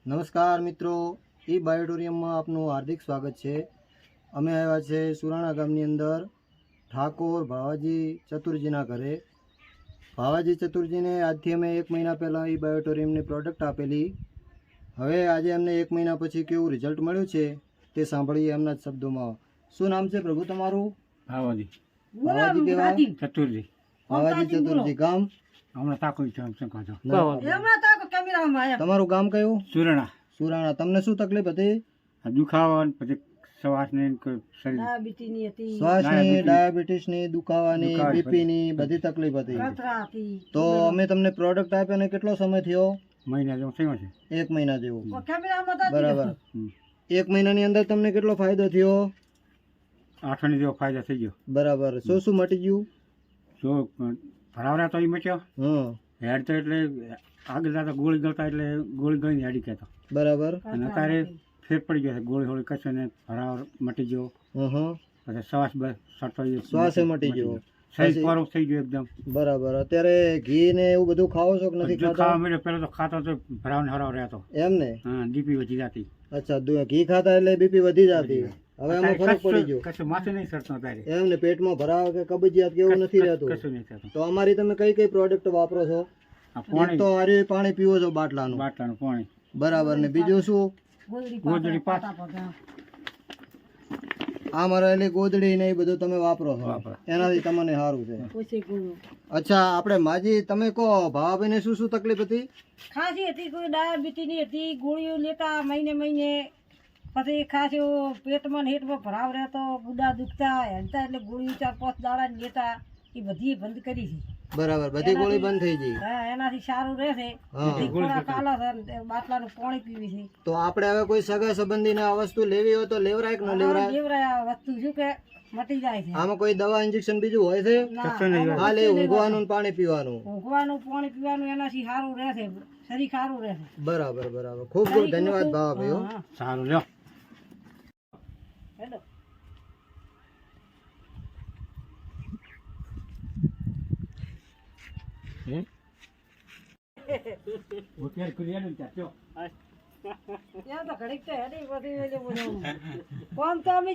નમસ્કાર મિત્રો, ઈ બાયોટોરિયમમાં આપનું હાર્દિક સ્વાગત છે। અમે આવ્યા છે સુરાણા ગામની અંદર ઠાકોર ભાવાજી ચતુરજીના ઘરે। ભાવાજી ચતુરજીને આજથી અમે 1 મહિના પહેલાં ઈ બાયોટોરિયમની પ્રોડક્ટ આપેલી। હવે આજે અમને 1 મહિના પછી કેવું રિઝલ્ટ મળ્યું છે તે સાંભળીએ એમના જ શબ્દોમાં। શું નામ છે પ્રભુ તમારું? ભાવાજી કેવા? ચતુરજી ભાવાજી ચતુરજી, ગામ? હમણાં તાકો કાઢો તમારું ગામ કયું? સુરણા સુરાણા। તમને શું તકલીફ હતી? દુખાવા પછી શ્વાસની શરીર શ્વાસની, ડાયાબિટીસની, દુખાવાની, બીપીની બધી તકલીફ હતી। તો અમે તમને પ્રોડક્ટ આપ્યો ને કેટલો સમય થયો? મહિના જેવો થયો છે। 1 મહિના જેવો, બરાબર। 1 મહિનાની અંદર તમને કેટલો ફાયદો થયો? 8 આના જેવો ફાયદો થઈ ગયો, બરાબર। શું શું મટી ગયું? જો ભરાવરા તો એ મચ્યો, હેડ તો એટલે આગળ જતા ગોળી ગળતા એટલે ગોળી ગળીને હેડી કહેતો, બરાબર। અને અત્યારે ફેર પડી ગયો છે, ગોળી હોળી કશું ને ભરાવ મટી ગયો, પછી શ્વાસ શ્વાસે મટી ગયો, શરીર કોરું થઈ ગયું એકદમ, બરાબર। અત્યારે ઘી ને એવું બધું ખાવો છો કે નથી ખાતા? ખાવા મળ્યો, પેલો તો ખાતો તો ભરાવને હરાવ રહેતો એમ ને? હા, બીપી વધી જતી। અચ્છા, ઘી ખાતા એટલે બીપી વધી જતી, હવે આમાં ફરક પડી ગયો? કશું માથે નહીં સરતો અત્યારે, એમ ને? પેટમાં ભરાવ કે કબજિયાત કે એવું નથી રહેતું? કશું નહીં થતું। તો અમારી તમે કઈ કઈ પ્રોડક્ટ વાપરો છો? એક તો આર્યું પાણી પીવો છો બાટલાનું, પાણી, બરાબર। ને બીજું શું? ગોદડી પાક, આ મરેલી ગોદડી ને એ બધું તમે વાપરો છો, એનાથી તમને સારું છે। અચ્છા, આપણે માજી તમે કહો, ભાવાભાઈને શું શું તકલીફ હતી? ખાંસી હતી, કોઈ ડાયાબિટીસની હતી, ગોળીઓ લેતા મહિને મહિને, પછી ખાંસી પેટમાં ને હેઠમાં ભરાવ રહેતો, ગુડા દુખતા હેલતા, એટલે ગોળીઓ 4-5 દાડા લેતા એ બધી બંધ કરી છે, બરાબર। બધી ગોળી બંધ થઈ ગઈ? હા, એનાથી સારું રહેશે। બાટલાનું પાણી પીવી છે। તો આપણે હવે કોઈ સગા સંબંધીને આ વસ્તુ લેવી હોય તો લેવરાય કે ન લેવરાય? લેવરાય, આ વસ્તુ શું કે મટી જાય છે। આમાં કોઈ દવા ઇન્જેક્શન બીજું હોય છે? ખાલી ઊંઘવાનું પાણી પીવાનું? ઊંઘવાનું પાણી પીવાનું, એનાથી સારું રહેશે, શરીર સારું રહેશે, બરાબર બરાબર। ખૂબ ખૂબ ધન્યવાદ ભાવાભાઈઓ, સારું લ્યો। ત્યાં તો ઘડીક તો હેડી પછી કોમ તો અમે